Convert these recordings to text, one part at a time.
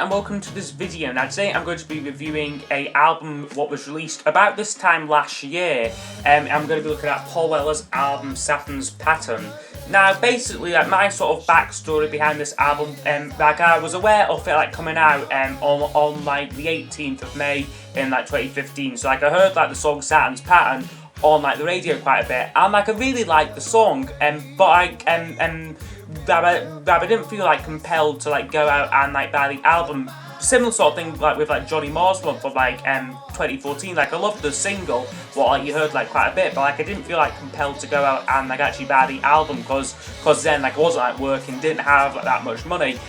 and welcome to this video. Now today I'm going to be reviewing a album what was released about this time last year. I'm going to be looking at Paul Weller's album Saturn's Pattern. Now basically my sort of backstory behind this album, I was aware of it coming out on the 18th of May in 2015. So I heard the song Saturn's Pattern on the radio quite a bit, and I really liked the song, but I didn't feel compelled to go out and buy the album. Similar sort of thing with Johnny Moore's one from 2014. I loved the single, but you heard quite a bit, but I didn't feel compelled to go out and actually buy the album because then I wasn't working, didn't have that much money.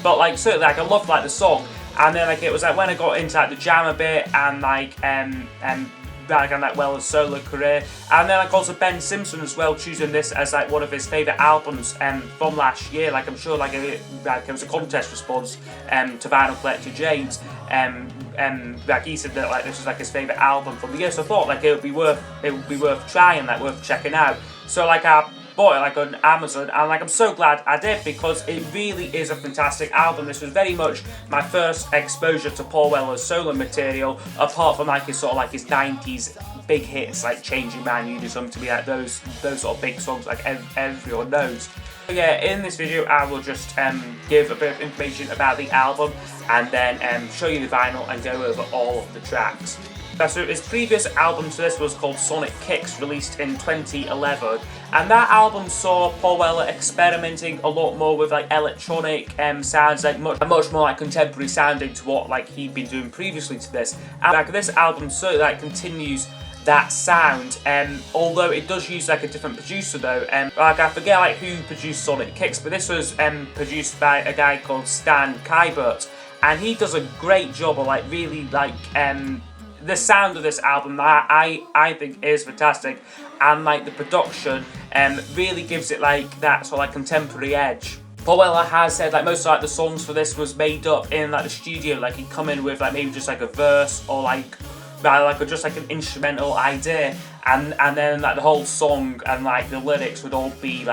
But certainly I loved the song, and then it was when I got into the jam a bit and Weller's solo career, and then also Ben Simpson as well, choosing this as one of his favourite albums from last year. I'm sure it was a contest response to Vinyl Collector James. He said that this was his favourite album from the year, so I thought it would be worth trying, worth checking out. So I bought it on Amazon, and I'm so glad I did, because it really is a fantastic album. This was very much my first exposure to Paul Weller's solo material, apart from his sort of his 90s big hits Changing Man, You Do Something to Me, those sort of big songs everyone knows. So yeah, in this video I will just give a bit of information about the album, and then show you the vinyl and go over all of the tracks. So his previous album to this was called Sonic Kicks, released in 2011, and that album saw Paul Weller experimenting a lot more with electronic sounds, much more contemporary sounding to what he'd been doing previously to this. And this album certainly continues that sound, although it does use a different producer though. I forget who produced Sonic Kicks, but this was produced by a guy called Stan Kybert, and he does a great job of really the sound of this album. I think is fantastic, and the production really gives it that sort of contemporary edge. Paul Weller has said most of the songs for this was made up in the studio. He'd come in with maybe just a verse, or just an instrumental idea, and then the whole song and the lyrics would all be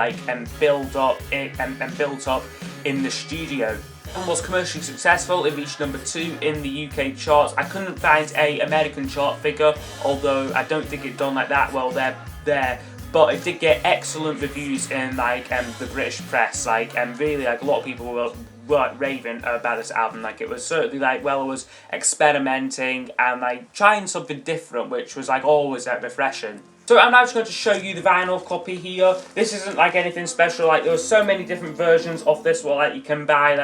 built up in the studio. And was commercially successful. It reached number 2 in the UK charts. I couldn't find a American chart figure, although I don't think it done that well there. But it did get excellent reviews in the British press. Really a lot of people were raving about this album. It was certainly Weller was experimenting and trying something different, which was always refreshing. So I'm now just going to show you the vinyl copy here. This isn't anything special. There were so many different versions of this. You can buy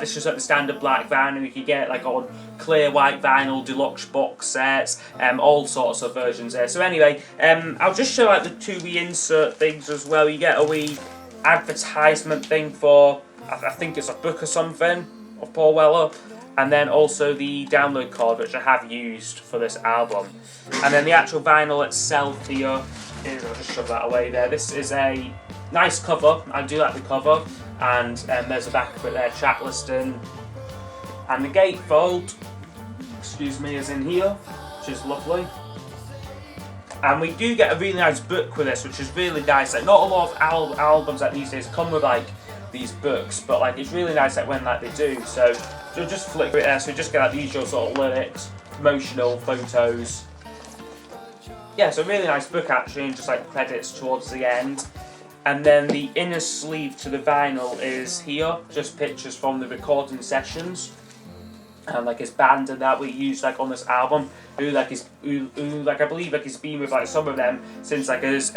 this is the standard black vinyl. You can get on clear white vinyl, deluxe box sets, all sorts of versions there. So anyway, I'll just show the two wee insert things as well. You get a wee advertisement thing for, I think it's a book or something of Paul Weller. And then also the download card, which I have used for this album. And then the actual vinyl itself here, I'll just shove that away there. This is a nice cover. I do like the cover. And there's a back of it there, track listing. And the gatefold, is in here, which is lovely. And we do get a really nice book with this, which is really nice. Not a lot of albums these days come with these books, but it's really nice when they do. So just flick it there, so just get the usual sort of lyrics, promotional photos. Yeah, so really nice book actually, and just credits towards the end. And then the inner sleeve to the vinyl is here, just pictures from the recording sessions, and his band and that we used on this album. Who I believe he's been with some of them since his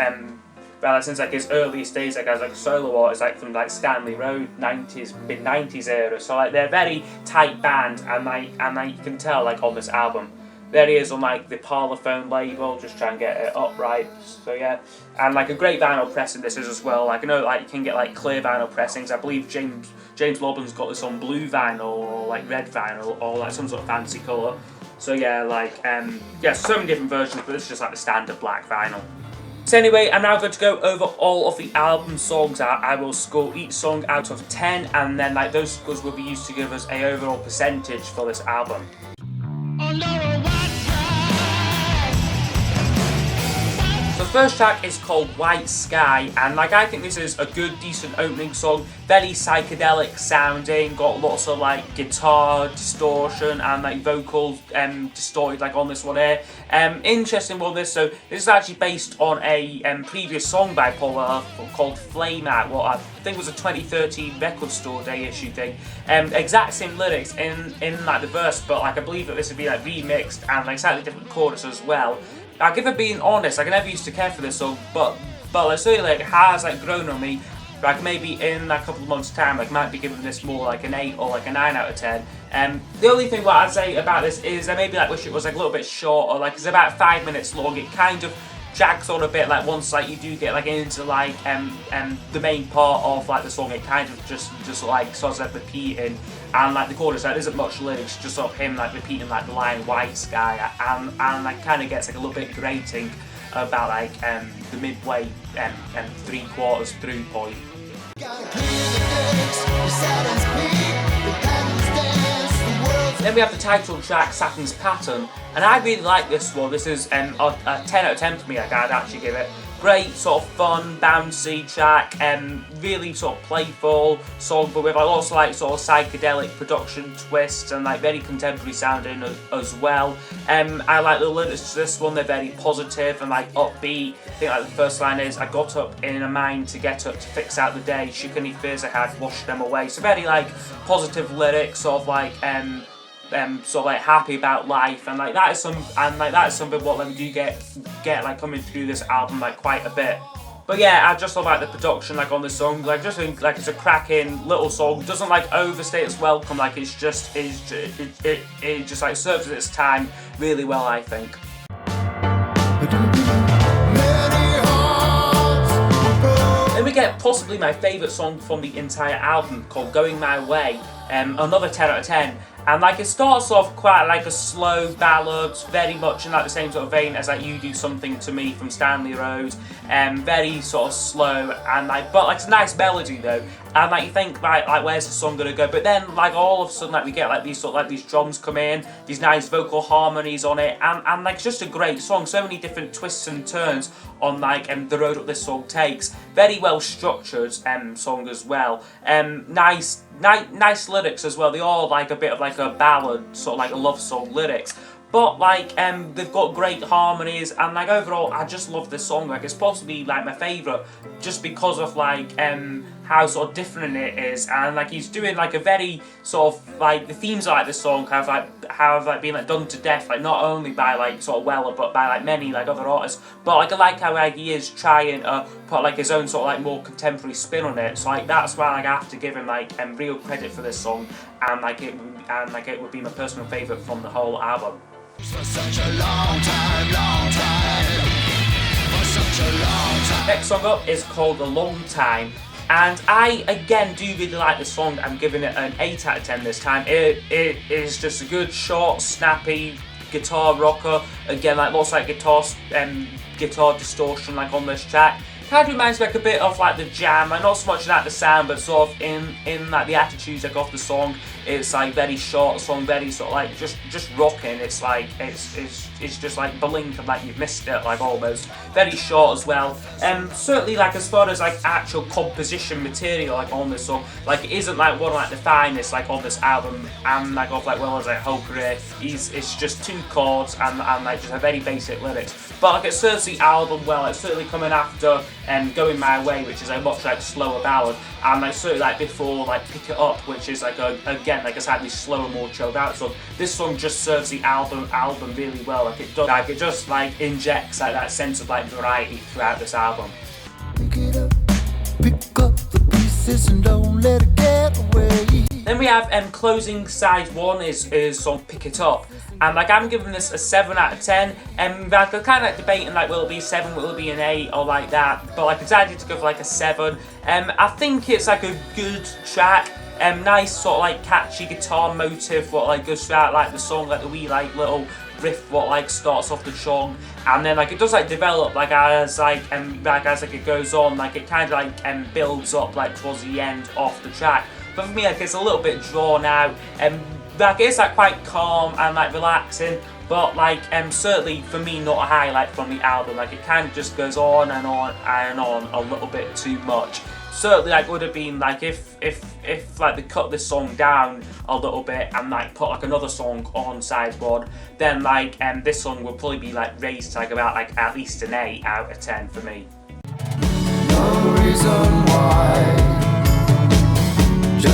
since his earliest days as a solo artist, from Stanley Road, mid 90s era. So they're a very tight band, and you can tell on this album. There he is on the Parlophone label, just try and get it upright. So yeah, and a great vinyl pressing this is as well. I know you can get clear vinyl pressings. I believe James Lobben's got this on blue vinyl or red vinyl or some sort of fancy colour. So yeah, yeah, so many different versions, but it's just the standard black vinyl. So anyway, I'm now going to go over all of the album songs. I will score each song out of 10, and then those scores will be used to give us an overall percentage for this album. So first track is called White Sky, and like I think this is a good, decent opening song. Very psychedelic sounding, got lots of like guitar distortion and like vocals distorted like on this one here. Interesting one this. So this is actually based on a previous song by Paul called Flame Out, what I think was a 2013 Record Store Day issue thing. Exact same lyrics in like the verse, but like I believe that this would be like remixed and like slightly different chorus as well. Like if I'm being honest, like I never used to care for this song, but like certainly like it has like grown on me. Like maybe in a couple of months' time, like might be giving this more like an 8 or like a 9 out of 10. The only thing what I'd say about this is I maybe like wish it was like a little bit shorter. Like it's about 5 minutes long. It kind of drags on a bit. Like once like you do get like into like the main part of like the song, it kind of just like starts like repeating. And like the chorus, there isn't much lyrics, just sort of him like repeating like the line "White Sky," and like kind of gets like a little bit grating about like the midway 3/4 through point. Then we have the title track Saturn's Pattern, and I really like this one. This is a 10 out of 10 for me. Like I'd actually give it. Great sort of fun, bouncy track, really sort of playful song, but with like lots of like sort of psychedelic production twists and like very contemporary sounding as well. I like the lyrics to this one, they're very positive and like upbeat. I think like the first line is, I got up in a mind to get up to fix out the day, shook any fears I had, washed them away. So very like positive lyrics, sort of like sort of like happy about life, and like that is something what we do get like coming through this album like quite a bit. But yeah, I just love like the production like on this song. Like just think like it's a cracking little song. Doesn't like overstay its welcome. Like it just like serves its time really well, I think. Then we get possibly my favourite song from the entire album, called Going My Way. Another 10 out of 10. And like it starts off quite like a slow ballad, very much in like the same sort of vein as like You Do Something to Me from Stanley Road. Very sort of slow and like, but like it's a nice melody though. And like you think like where's the song gonna go? But then like all of a sudden like we get like these sort of like these drums come in, these nice vocal harmonies on it, and like it's just a great song. So many different twists and turns on like the road up this song takes. Very well structured song as well. Nice lyrics as well. They all like a bit of like a ballad, sort of like a love song lyrics. But like they've got great harmonies, and like overall I just love this song. Like it's possibly like my favourite just because of like how sort of different it is, and like he's doing like a very sort of like the themes of like this song have like been like done to death, like not only by like sort of Weller but by like many like other artists. But like I like how like he is trying to put like his own sort of like more contemporary spin on it. So like that's why like I have to give him like real credit for this song, and like it would be my personal favourite from the whole album. For such a long time. Next song up is called A Long Time, and I again do really like this song. I'm giving it an 8 out of 10 this time. It is just a good, short, snappy guitar rocker. Again, like lots of like guitar distortion like on this track. Kind of reminds me like a bit of like the Jam, like not so much like the sound, but sort of in like the attitudes like of the song. It's like very short song, very sort of like just rocking. It's like it's just like blink and like you've missed it, like almost. Very short as well. Certainly like as far as like actual composition material like on this song, like it isn't like one of like the finest like on this album, and like off like Weller's like whole career. It's just 2 chords and like just a very basic lyrics. But like it serves the album well. It's certainly coming after Going My Way, which is a much like slower ballad, and like certainly like before like Pick It Up, which is like again like a slightly slower, more chilled out song. This song just serves the album really well. Like it does, like it just like injects like that sense of like variety throughout this album. Pick up the pieces and don't let it get away. Then we have closing side 1 is song Pick It Up. And like I'm giving this a 7 out of 10. Like I'm kind of like debating like will it be a 7, will it be an 8 or like that. But like I decided to go for like a 7. I think it's like a good track. Nice sort of like catchy guitar motive what like goes throughout like the song, like the wee like little riff what like starts off the song, and then like it does like develop like as it goes on, like it kind of like builds up like towards the end of the track. But for me like it's a little bit drawn out, like it's like quite calm and like relaxing, but like certainly for me not a highlight from the album. Like it kind of just goes on and on and on a little bit too much. Certainly like would have been like if like they cut this song down a little bit and like put like another song on side one, then like this song would probably be like raised to like about like at least an 8 out of 10 for me. No reason why.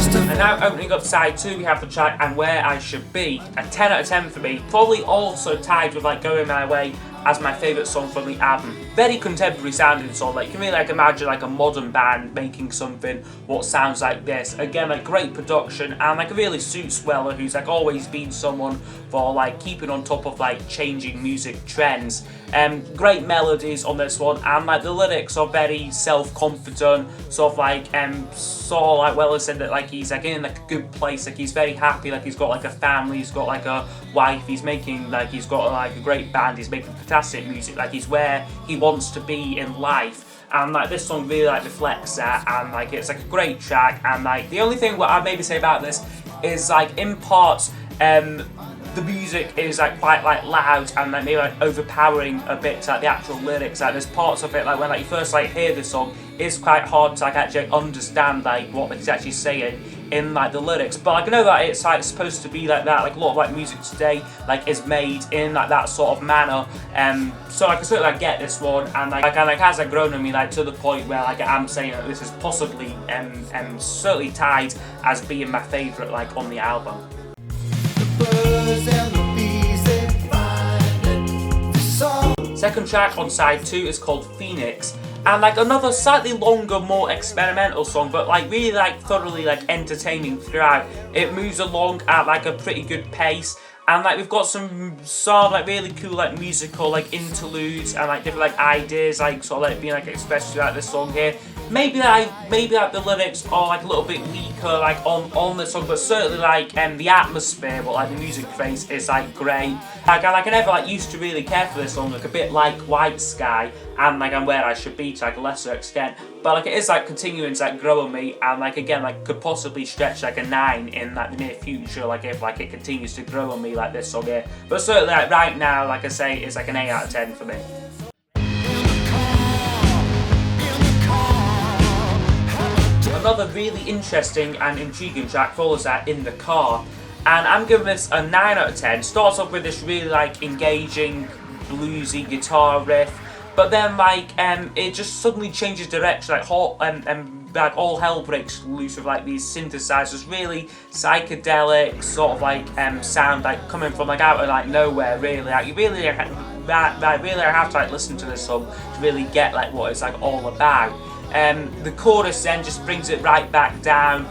And now opening up side 2, we have the track And Where I Should Be, a 10 out of 10 for me, probably also tied with like Going My Way as my favourite song from the album. Very contemporary sounding song, like you can really like imagine like a modern band making something what sounds like this. Again, like great production, and like it really suits Weller, who's like always been someone for like keeping on top of like changing music trends. Great melodies on this one, and like the lyrics are very self-confident, sort of like Weller said that like he's like in like a good place, like he's very happy, like he's got like a family, he's got like a wife, he's making like he's got like a great band, he's making fantastic music, like he's where he wants to be in life. And like this song really like reflects that, and like it's like a great track. And like the only thing what I'd maybe say about this is like in parts the music is like quite like loud and like maybe like overpowering a bit to like the actual lyrics. Like there's parts of it like when like you first like hear the song, it's quite hard to like actually understand like what it's actually saying in like the lyrics. But like I know that it's like supposed to be like that. Like a lot of like music today like is made in like that sort of manner. So like I sort of like get this one, and like has like grown on me like to the point where like I'm saying that this is possibly certainly tied as being my favourite like on the album. Second track on side 2 is called Phoenix, and like another slightly longer, more experimental song, but like really like thoroughly like entertaining throughout. It moves along at like a pretty good pace, and like we've got some sort of like really cool like musical like interludes and like different like ideas like sort of like being like expressed throughout this song here. Maybe like the lyrics are like a little bit weaker like on the song, but certainly like the atmosphere, but like the music creates is like great. Like I never like used to really care for this song, like a bit like White Sky and like And Where I Should Be to like a lesser extent, but like it is like continuing to like grow on me, and like again like could possibly stretch like a 9 in like the near future, like if like it continues to grow on me like this song here. But certainly like right now, like I say, it's like an 8 out of 10 for me. Another really interesting and intriguing track follows that, In the Car, and I'm giving this a 9 out of 10. Starts off with this really like engaging bluesy guitar riff, but then like it just suddenly changes direction, like like all hell breaks loose with like these synthesizers, really psychedelic sort of like sound like coming from like out of like nowhere. Really, like you really have to like listen to this song to really get like what it's like all about. The chorus then just brings it right back down,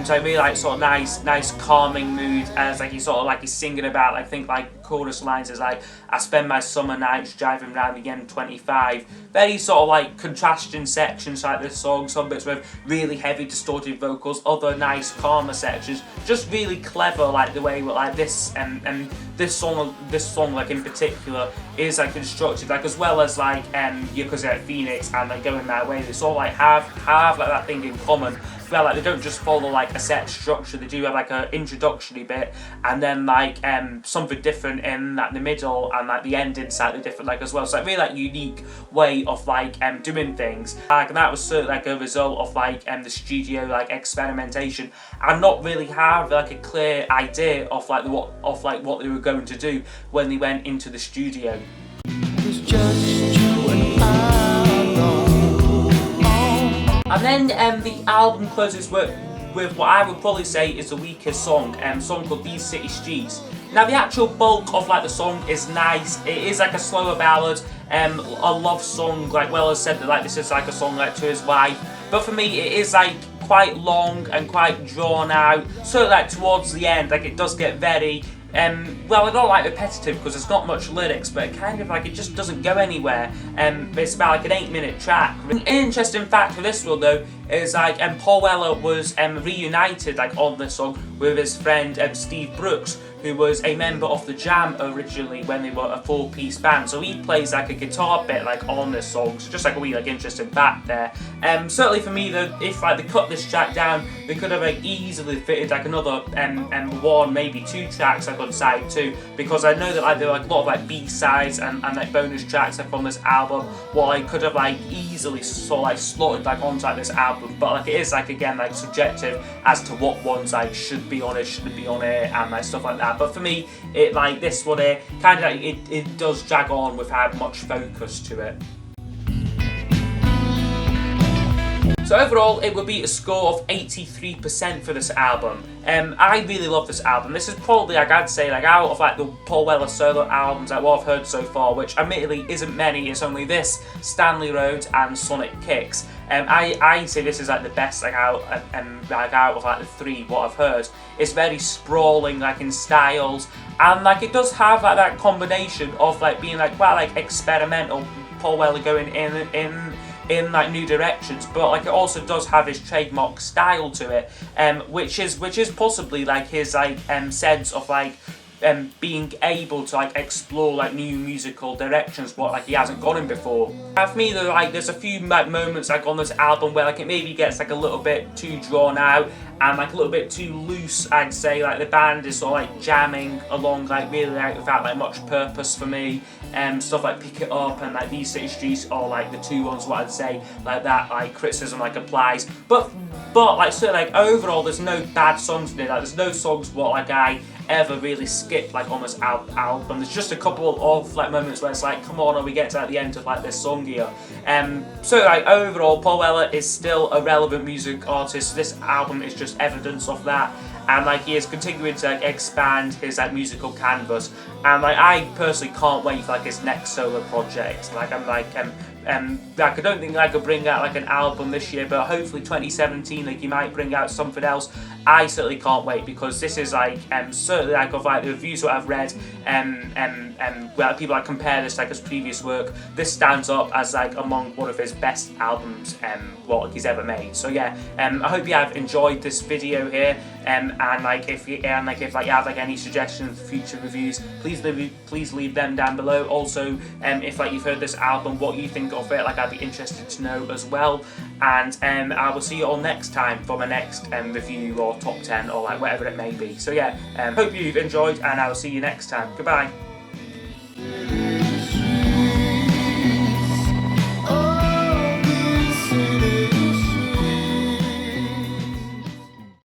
so I really like sort of nice calming mood, as like he's singing about, I think like chorus lines is like, I spend my summer nights driving around the M25. Very sort of like contrasting sections like this song, some bits with really heavy distorted vocals, other nice calmer sections, just really clever like the way like this this song like in particular is like constructed, like as well as like because like Phoenix and like Going My Way, they sort of like have like that thing in common. Well, like they don't just follow like a set structure, they do have like an introductory bit and then like something different in like the middle, and like the ending slightly different like as well. So like really like unique way of like doing things. Like and that was certainly like a result of like the studio like experimentation and not really have like a clear idea of like what they were going to do when they went into the studio. It's just you and I. And then the album closes with what I would probably say is the weakest song, a song called These City Streets. Now the actual bulk of like the song is nice. It is like a slower ballad, a love song. Like Weller said that like this is like a song like to his wife. But for me, it is like quite long and quite drawn out. So like towards the end, like it does get very well, I don't like repetitive because there's not much lyrics, but it kind of like it just doesn't go anywhere. It's about like an 8-minute track. An interesting fact for this one though is like Paul Weller was reunited like on this song with his friend Steve Brooks, who was a member of the Jam originally when they were a 4-piece band. So he plays like a guitar bit like on this song, so just like a wee like interesting fact there. Certainly for me though, if like they cut this track down, they could have like easily fitted like another one, maybe 2 tracks like on side 2, because I know that like there are like a lot of like B-sides and like bonus tracks like from this album, what I could have like easily sort of like slotted like onto like this album, but like it is like again like subjective as to what ones like should be on it, shouldn't be on it, and like stuff like that. But for me, it like this one here kind of like it does drag on without much focus to it. So overall, it would be a score of 83% for this album. I really love this album. This is probably, like I'd say, like out of like the Paul Weller solo albums, like what I've heard so far, which admittedly isn't many. It's only this, Stanley Road, and Sonic Kicks. I say this is like the best like out of like the 3 what I've heard. It's very sprawling, like in styles, and like it does have like that combination of like being like quite like experimental, Paul Weller going in like new directions, but like it also does have his trademark style to it, which is possibly like his like sense of like being able to like explore like new musical directions what like he hasn't gone in before. For me though, like there's a few like moments like on this album where like it maybe gets like a little bit too drawn out and like a little bit too loose, I'd say. Like the band is sort of like jamming along like really like without like much purpose for me. Stuff like Pick It Up and like These City Streets are like the 2 ones what I'd say like that like criticism like applies. But like so like overall there's no bad songs in it. Like there's no songs what like I ever really skip like on this album. There's just a couple of like moments where it's like, come on, are we getting to like the end of like this song here? So like overall, Paul Weller is still a relevant music artist. This album is just evidence of that, and like he is continuing to like expand his like musical canvas, and like I personally can't wait for like his next solo project. Like I'm like like I don't think I could bring out like an album this year, but hopefully 2017 like he might bring out something else. I certainly can't wait, because this is like certainly like of like the reviews that I've read where people like compare this like his previous work, this stands up as like among one of his best albums what he's ever made. So yeah, I hope you have enjoyed this video here, and like if you have like any suggestions for future reviews, please leave them down below. Also, if like you've heard this album, what you think of it, like I'd be interested to know as well. And I will see you all next time for my next review or top 10 or like whatever it may be. So yeah, hope you've enjoyed, and I will see you next time. Goodbye.